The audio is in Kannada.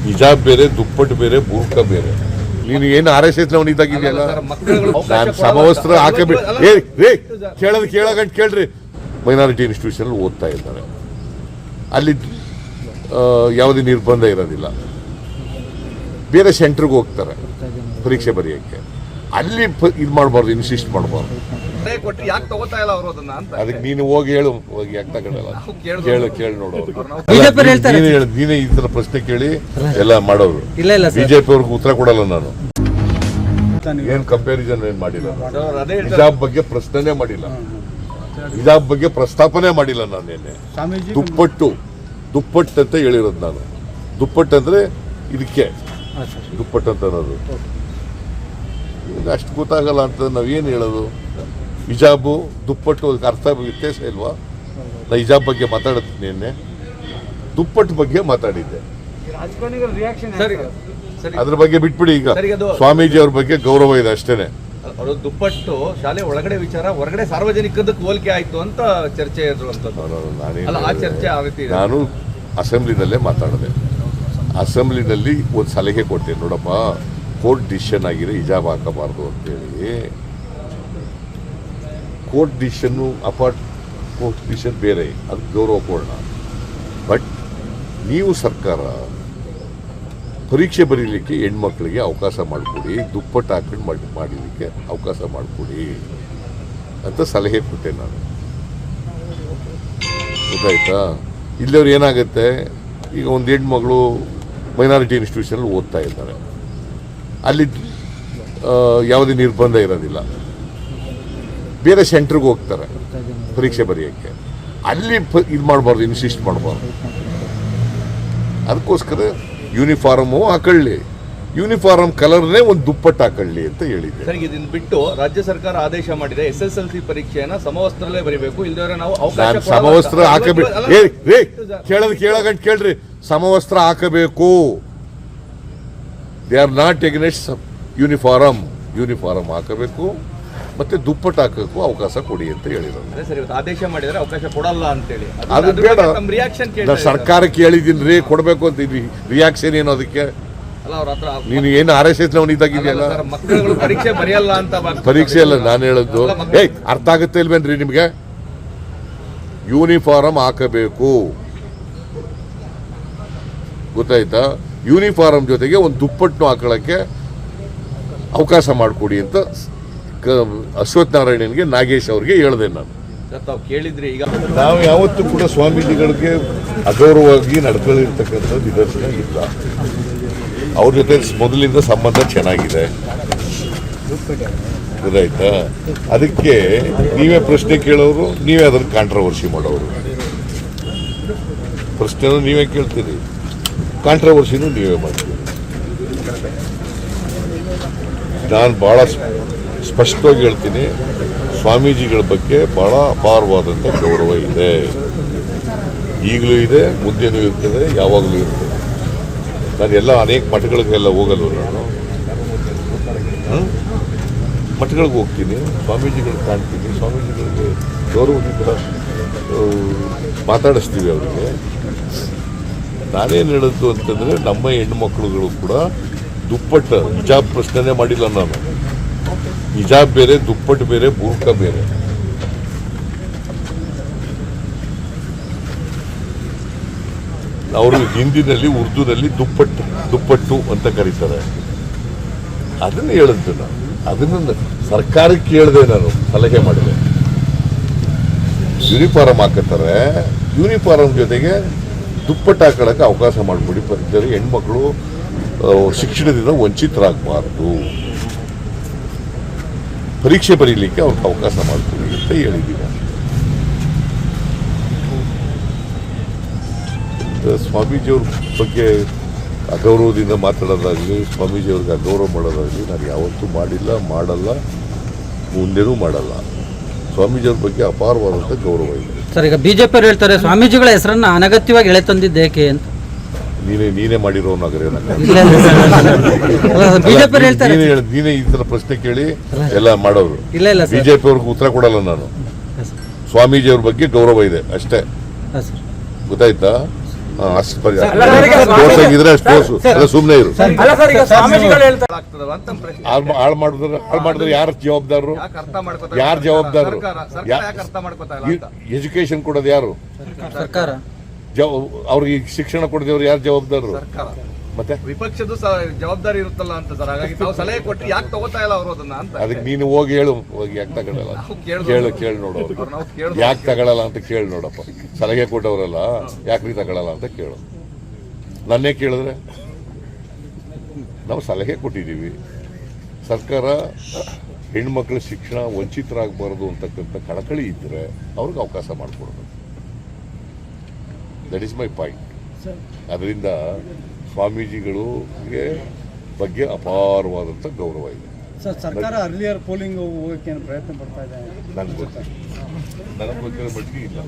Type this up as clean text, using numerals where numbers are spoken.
ಹಿಜಾಬ್ ಬೇರೆ, ದುಪ್ಪಟ್ಟು ಬೇರೆ, ಬೂರ್ಕ ಬೇರೆ. ನೀನು ಏನು RSS ಹೊಡಿತಾಗಿದೆಯಲ್ಲ, ನಾನು ಸಮವಸ್ತ್ರ ಹಾಕಬೇಕು. ಕೇಳಗಂಟು ಕೇಳ್ರಿ. ಮೈನಾರಿಟಿ ಇನ್ಸ್ಟಿಟ್ಯೂಷನ್ ಓದ್ತಾ ಇದ್ದಾರೆ, ಅಲ್ಲಿ ಯಾವುದೇ ನಿರ್ಬಂಧ ಇರೋದಿಲ್ಲ. ಬೇರೆ ಸೆಂಟ್ರಿಗೆ ಹೋಗ್ತಾರೆ ಪರೀಕ್ಷೆ ಬರೆಯೋಕ್ಕೆ, ಅಲ್ಲಿ ಇದು ಮಾಡಬಾರ್ದು, ಇನ್ಸಿಸ್ಟ್ ಮಾಡಬಾರ್ದು. ಅದಕ್ಕೆ ನೀನು ಹೋಗಿ ಹೇಳು, ಹೋಗಿ ಯಾಕೆ ತಗೊಂಡಲ್ಲ, ಕೇಳಿ ನೋಡೋರು. ನೀನೇ ಈ ತರ ಪ್ರಶ್ನೆ ಕೇಳಿ ಎಲ್ಲ ಮಾಡೋರು. ಬಿಜೆಪಿ ಅವ್ರಿಗೆ ಉತ್ತರ ಕೊಡಲ್ಲ ನಾನು. ಏನ್ ಕಂಪ್ಯಾರಿಸನ್ ಏನ್ ಮಾಡಿಲ್ಲ, ಹಿಜಾಬ್ ಬಗ್ಗೆ ಪ್ರಶ್ನೆ ಮಾಡಿಲ್ಲ, ಹಿಜಾಬ್ ಬಗ್ಗೆ ಪ್ರಸ್ತಾಪನೆ ಮಾಡಿಲ್ಲ ನಾನು. ನಿನ್ನೆ ದುಪ್ಪಟ್ಟು ಅಂತ ಹೇಳಿರೋದು ನಾನು. ದುಪ್ಪಟ್ಟು ಅಂದ್ರೆ ಇದಕ್ಕೆ ದುಪ್ಪಟ್ಟು ಅಂತ ಅನ್ನೋದು ಅಷ್ಟು ಗೊತ್ತಾಗಲ್ಲ ಅಂತ ನಾವೇನು ಹೇಳೋದು. ಹಿಜಾಬು ದುಪ್ಪಟ್ಟು ಅರ್ಥ ವ್ಯತ್ಯಾಸ ಇಲ್ವಾ? ನಾ ಹಿಜಾಬ್ ಬಗ್ಗೆ ಮಾತಾಡುತ್ತೀನಿ, ನಿನ್ನೆ ದುಪ್ಪಟ್ಟು ಬಗ್ಗೆ ಮಾತಾಡಿದ್ದೆ. ಅದ್ರ ಬಗ್ಗೆ ಬಿಟ್ಬಿಡಿ. ಈಗ ಸ್ವಾಮೀಜಿ ಅವ್ರ ಬಗ್ಗೆ ಗೌರವ ಇದೆ ಅಷ್ಟೇನೆ. ಅವರು ದುಪ್ಪಟ್ಟು ಶಾಲೆ ಒಳಗಡೆ ವಿಚಾರ, ಹೊರಗಡೆ ಸಾರ್ವಜನಿಕದಕ್ಕೆ ಹೋಲಿಕೆ ಆಯ್ತು ಅಂತ ಚರ್ಚೆ ಇರುವಂತದ್ದು. ನಾನು ಅಸೆಂಬ್ಲಿನಲ್ಲೇ ಮಾತಾಡಿದೆ. ಅಸೆಂಬ್ಲಿನಲ್ಲಿ ಒಂದು ಸಲಹೆ ಕೊಟ್ಟೆ, ನೋಡಪ್ಪ ಕೋರ್ಟ್ ಡಿಸಿಷನ್ ಆಗಿದೆ ಹಿಜಾಬ್ ಹಾಕಬಾರ್ದು ಅಂತೇಳಿ. ಕೋರ್ಟ್ ಡಿಸಿಷನ್ನು ಕೋರ್ಟ್ ಡಿಸಿಷನ್ ಬೇರೆ, ಅದು ಗೌರವ ಕೊಡೋಣ. ಬಟ್ ನೀವು ಸರ್ಕಾರ ಪರೀಕ್ಷೆ ಬರೀಲಿಕ್ಕೆ ಹೆಣ್ಮಕ್ಳಿಗೆ ಅವಕಾಶ ಮಾಡಿಕೊಡಿ, ದುಪ್ಪಟ್ಟು ಹಾಕೊಂಡು ಮಾಡಲಿಕ್ಕೆ ಅವಕಾಶ ಮಾಡಿಕೊಡಿ ಅಂತ ಸಲಹೆ ಕೊಟ್ಟೆ ನಾನು. ಗೊತ್ತಾಯ್ತಾ? ಇಲ್ಲವ್ರು ಏನಾಗುತ್ತೆ, ಈಗ ಒಂದು ಹೆಣ್ಮಗಳು ಮೈನಾರಿಟಿ ಇನ್ಸ್ಟಿಟ್ಯೂಷನಲ್ಲಿ ಓದ್ತಾ ಇದ್ದಾರೆ, ಅಲ್ಲಿ ಯಾವುದೇ ನಿರ್ಬಂಧ ಇರೋದಿಲ್ಲ. ಬೇರೆ ಸೆಂಟ್ರಿಗೆ ಹೋಗ್ತಾರೆ ಪರೀಕ್ಷೆ ಬರೆಯೋಕ್ಕೆ, ಅಲ್ಲಿ ಇದು ಮಾಡಬಾರ್ದು, ಇನ್ಸಿಸ್ಟ್ ಮಾಡಬಾರ್ದು. ಅದಕ್ಕೋಸ್ಕರ ಯೂನಿಫಾರ್ಮು ಹಾಕೊಳ್ಳಿ, ಯೂನಿಫಾರ್ಮ್ ಕಲರ್ನೇ ಒಂದು ದುಪ್ಪಟ್ಟು ಹಾಕೊಳ್ಳಿ ಅಂತ ಹೇಳಿದ್ದೆ. ಸರ್, ಇದನ್ನ ಬಿಟ್ಟು ರಾಜ್ಯ ಸರ್ಕಾರ ಆದೇಶ ಮಾಡಿದೆ SSLC ಪರೀಕ್ಷೆಯನ್ನ ಸಮವಸ್ತ್ರಲ್ಲೇ ಬರೀಬೇಕು, ಇಲ್ದವರೆ ನಾವು ಸಮವಸ್ತ್ರ ಹಾಕಬೇಕು. ಕೇಳಗಂಟು ಕೇಳ್ರಿ. ಸಮವಸ್ತ್ರ ಹಾಕಬೇಕು. They are not against uniform ಹಾಕಬೇಕು, ಮತ್ತೆ ದುಪ್ಪಟ್ಟು ಹಾಕಬೇಕು ಅವಕಾಶ ಕೊಡಿ ಅಂತ ಹೇಳಿದ್ರು. ಆದೇಶ ಮಾಡಿದ್ರೆ ಅವಕಾಶ ಕೊಡಲ್ಲ ಅಂತೇಳಿ. ಅದು ಬೇಡ, ಸರ್ಕಾರಕ್ಕೆ ಹೇಳಿದ್ದೀನಿ ರೀ ಕೊಡಬೇಕು ಅಂತ. ರಿಯಾಕ್ಷನ್ ಏನು ಅದಕ್ಕೆ? ನೀನು ಏನು RSS ಹೊಡಿತಾಗಿದೆಯಲ್ಲ, ಪರೀಕ್ಷೆ ಬರೆಯಲ್ಲ ಅಂತ. ಪರೀಕ್ಷೆ ಅಲ್ಲ ನಾನು ಹೇಳದ್ದು. ಅರ್ಥ ಆಗುತ್ತೆ ಇಲ್ವೇನ್ರಿ ನಿಮ್ಗೆ? ಯೂನಿಫಾರ್ಮ್ ಹಾಕಬೇಕು, ಗೊತ್ತಾಯ್ತಾ? ಯೂನಿಫಾರ್ಮ್ ಜೊತೆಗೆ ಒಂದು ದುಪ್ಪಟ್ಟು ಹಾಕೊಳ್ಳಕ್ಕೆ ಅವಕಾಶ ಮಾಡಿಕೊಡಿ ಅಂತ ಅಶ್ವಥ್ ನಾರಾಯಣನ್ಗೆ, ನಾಗೇಶ್ ಅವ್ರಿಗೆ ಹೇಳಿದೆ ನಾನು. ಕೇಳಿದ್ರಿ. ಈಗ ನಾವು ಯಾವತ್ತೂ ಕೂಡ ಸ್ವಾಮೀಜಿಗಳಿಗೆ ಅಗೌರವವಾಗಿ ನಡ್ಕೊಳ್ಳಿರ್ತಕ್ಕಂಥ ನಿದರ್ಶನ ಇಲ್ಲ. ಅವ್ರ ಜೊತೆ ಮೊದಲಿಂದ ಸಂಬಂಧ ಚೆನ್ನಾಗಿದೆ, ಗೊತ್ತಾಯ್ತಾ? ಅದಕ್ಕೆ ನೀವೇ ಪ್ರಶ್ನೆ ಕೇಳೋರು, ನೀವೇ ಅದನ್ನು ಕಾಂಟ್ರವರ್ಸಿ ಮಾಡೋರು. ಪ್ರಶ್ನೆನೂ ನೀವೇ ಕೇಳ್ತೀರಿ, ಕಾಂಟ್ರವರ್ಸಿನೂ ನೀವೇ ಮಾಡ್ತೀರಿ. ನಾನು ಭಾಳ ಸ್ಪಷ್ಟವಾಗಿ ಹೇಳ್ತೀನಿ, ಸ್ವಾಮೀಜಿಗಳ ಬಗ್ಗೆ ಭಾಳ ಅಪಾರವಾದಂಥ ಗೌರವ ಇದೆ. ಈಗಲೂ ಇದೆ, ಮುಂದೆನೂ ಇರ್ತದೆ, ಯಾವಾಗಲೂ ಇರ್ತದೆ. ನಾನು ಅನೇಕ ಮಠಗಳಿಗೆಲ್ಲ ಹೋಗಲ್ಲ. ನಾನು ಮಠಗಳಿಗೆ ಹೋಗ್ತೀನಿ, ಸ್ವಾಮೀಜಿಗಳಿಗೆ ಕಾಣ್ತೀನಿ, ಸ್ವಾಮೀಜಿಗಳಿಗೆ ಗೌರವದಿಂದ ಮಾತಾಡಿಸ್ತೀವಿ ಅವರಿಗೆ. ನಾನೇನು ಹೇಳೋದು ಅಂತಂದರೆ, ನಮ್ಮ ಹೆಣ್ಣುಮಕ್ಕಳುಗಳು ಕೂಡ ದುಪ್ಪಟ್ಟು ಹಿಜಾಬ್ ಪ್ರಶ್ನೆ ಮಾಡಿಲ್ಲ ನಾನು. ಹಿಜಾಬ್ ಬೇರೆ, ದುಪ್ಪಟ್ಟು ಬೇರೆ, ಬೂರ್ಕ ಬೇರೆ. ಅವರು ಹಿಂದಿನಲ್ಲಿ, ಉರ್ದುನಲ್ಲಿ ದುಪ್ಪಟ್ಟು ಅಂತ ಕರೀತಾರೆ. ಅದನ್ನು ಹೇಳಿದ್ದು ನಾನು. ಅದನ್ನು ಸರ್ಕಾರಕ್ಕೆ ಹೇಳಿದೆ, ನಾನು ಸಲಹೆ ಮಾಡಿದೆ. ಯೂನಿಫಾರ್ಮ್ ಹಾಕತ್ತಾರೆ, ಯೂನಿಫಾರ್ಮ್ ಜೊತೆಗೆ ದುಪ್ಪಟ್ಟು ಹಾಕೊಳ್ಳೋಕೆ ಅವಕಾಶ ಮಾಡಿಕೊಡಿ. ಪರಿಚಯ ಹೆಣ್ಮಕ್ಳು ಶಿಕ್ಷಣದಿಂದ ವಂಚಿತರಾಗಬಾರ್ದು, ಪರೀಕ್ಷೆ ಬರೀಲಿಕ್ಕೆ ಅವ್ರಿಗೆ ಅವಕಾಶ ಮಾಡಿಕೊಡಿ ಅಂತ ಹೇಳಿದ್ದೀನಿ. ಸ್ವಾಮೀಜಿಯವ್ರ ಬಗ್ಗೆ ಅಗೌರವದಿಂದ ಮಾತಾಡೋದಾಗಲಿ, ಸ್ವಾಮೀಜಿಯವ್ರಿಗೆ ಅಗೌರವ ಮಾಡೋದಾಗಲಿ ನಾನು ಯಾವತ್ತೂ ಮಾಡಿಲ್ಲ, ಮಾಡಲ್ಲ, ಮುಂದೆನೂ ಮಾಡಲ್ಲ. ಸ್ವಾಮೀಜಿಯವ್ರ ಬಗ್ಗೆ ಅಪಾರವಾದಂಥ ಗೌರವ ಇದೆ. ಸರ್, ಈಗ ಬಿಜೆಪಿ ಅವರು ಹೇಳ್ತಾರೆ ಸ್ವಾಮೀಜಿಗಳ ಹೆಸರನ್ನು ಅನಗತ್ಯವಾಗಿ ಎಳೆ ತಂದಿದ್ದೇಕೆ ಅಂತ. ನೀನೇ ಮಾಡಿರೋನಾಗ್ರೆ ನೀನೇ ಈ ತರ ಪ್ರಶ್ನೆ ಕೇಳಿ ಎಲ್ಲ ಮಾಡೋರು. ಬಿಜೆಪಿ ಅವ್ರಿಗೆ ಉತ್ತರ ಕೊಡಲ್ಲ ನಾನು. ಸ್ವಾಮೀಜಿಯವ್ರ ಬಗ್ಗೆ ಗೌರವ ಇದೆ ಅಷ್ಟೇ, ಗೊತ್ತಾಯ್ತಾ? ಸ್ಪೋರ್ಟ್ಸ್ ಅಷ್ಟು ತೋರ್ಸು ಅಲ್ಲ, ಸುಮ್ಮನೆ ಇರು. ಆಗ್ತದಲ್ಲ ಅಂತ ಪ್ರಶ್ನೆ. ಹಾಳು ಮಾಡಿದ್ರೆ ಯಾರು ಜವಾಬ್ದಾರರು? ಯಾಕೆ ಅರ್ಥ ಮಾಡ್ಕೊತಾ ಯಾರು ಇಲ್ಲ? ಜವಾಬ್ದಾರರು? ಸರ್ಕಾರ ಯಾಕೆ ಅರ್ಥ ಮಾಡ್ಕೊತಾ ಇಲ್ಲ ಅಂತ. ಎಜುಕೇಶನ್ ಕೊಡೋದು ಯಾರು? ಸರ್ಕಾರ ಅವ್ರಿಗೆ ಶಿಕ್ಷಣ ಕೊಡದವ್ರು ಯಾರು ಜವಾಬ್ದಾರರು? ಸರ್ಕಾರ. ಮತ್ತೆ ವಿಪಕ್ಷದ್ದು ಜವಾಬ್ದಾರಿ ಇರುತ್ತಲ್ಲ ಅಂತ ಸರ್. ಹಾಗಾಗಿ ನಾವು ಸಲಹೆ ಕೊಟ್ಟು ಯಾಕೆ ತಗೋತಾ ಇಲ್ಲ ಅವರು ಅದನ್ನ ಅಂತ. ಅದಕ್ಕೆ ನೀನು ಹೋಗಿ ಹೇಳು, ಹೋಗಿ ಯಾಕೆ ತಗೊಳ್ಳಲ್ಲ ನಾವು ಕೇಳ್ದು- ಕೇಳಿ ನೋಡು ಅವ್ರು. ನಾವು ಕೇಳ್ದು- ಯಾಕೆ ತಗೊಳ್ಳಲ್ಲ ಅಂತ ಕೇಳಿ ನೋಡಪ್ಪ. ಸಲಹೆ ಕೊಟ್ಟವರಲ್ಲ, ಯಾಕ್ರಿ ತಗೊಳ್ಳಲ್ಲ ಅಂತ ಕೇಳು. ನನ್ನೇ ಕೇಳಿದ್ರೆ ನಾವು ಸಲಹೆ ಕೊಟ್ಟಿದ್ದೀವಿ. ಸರ್ಕಾರ ಹೆಣ್ಮಕ್ಳ ಶಿಕ್ಷಣ ವಂಚಿತರಾಗಬಾರ್ದು ಅಂತಕ್ಕಂಥ ಕಳಕಳಿ ಇದ್ದರೆ ಅವ್ರಿಗೆ ಅವಕಾಶ ಮಾಡಿಕೊಡ್ಬೇಕು. That is my point. ಅದರಿಂದ ಸ್ವಾಮೀಜಿಗಳಿಗೆ ಬಗ್ಗೆ ಅಪಾರವಾದಂಥ ಗೌರವ ಇದೆ. ಸರ್, ಸರ್ಕಾರ ಅರ್ಲಿಯರ್ ಪೋಲಿಂಗ್ ಹೋಗಕ್ಕೆ ಪ್ರಯತ್ನ ಪಡ್ತಾ ಇದೆ. ನನಗೆ ಗೊತ್ತಿಲ್ಲ, ನನಗೆ ಗೊತ್ತಿರೋ ಮಟ್ಟಿಗೆ ಇಲ್ಲ.